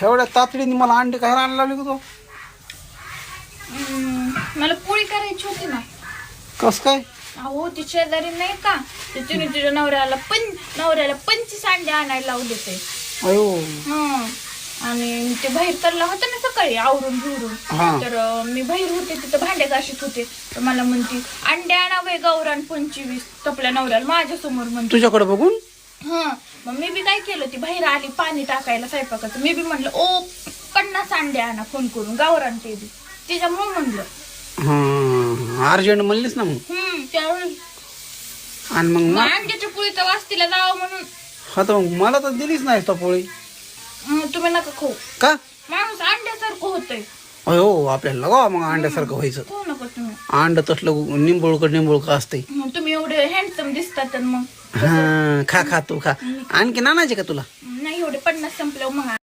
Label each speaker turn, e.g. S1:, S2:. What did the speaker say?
S1: एवढ्या तातडीने मला अंडे काय आणायला लावली का तू?
S2: मला पोळी करायची होती ना.
S1: कस काय?
S2: अहो ती शेजारी नाही का, तिने तिच्या नवऱ्याला 25 अंडे आणायला लावले ते.
S1: अयो.
S2: आणि ते बाहेर तरला होतं ना सकाळी आवरून बिवरून. तर मी बाहेर होते तिथं भांडे घाशीत होते. तर मला म्हणती अंडे आणावे गावरान 25 तपल्या नवऱ्याला माझ्या समोर म्हणते.
S1: तुझ्याकडे बघून?
S2: मग मी बी काय केलं, ती बाहेर आली पाणी टाकायला स्वयंपाकाचं. मी बी म्हणलं 50 अंडे आणा फोन करून गावरान ते बी. तिच्यामुळे म्हणलं
S1: अर्जंट म्हणलीस ना मग.
S2: त्यावेळी
S1: आणि मग
S2: अंड्याच्या पोळीचा वास तिला जावं म्हणून.
S1: हा तर मग मला तर दिलीच नाही तो पोळी.
S2: तुम्ही नका खाऊ,
S1: का?
S2: माणूस अंड्यासारखं होतंय.
S1: अयो आपल्याला लगाव मग अंड्यासारखं व्हायचं.
S2: खाऊ नका तुम्ही.
S1: अंड तसलं निंबुळक असते.
S2: तुम्ही एवढे हँडसम दिसतात आणि मग
S1: हा खा तू खा. आणखी आणायचे का तुला?
S2: नाही एवढे 50 संपल्यावर मग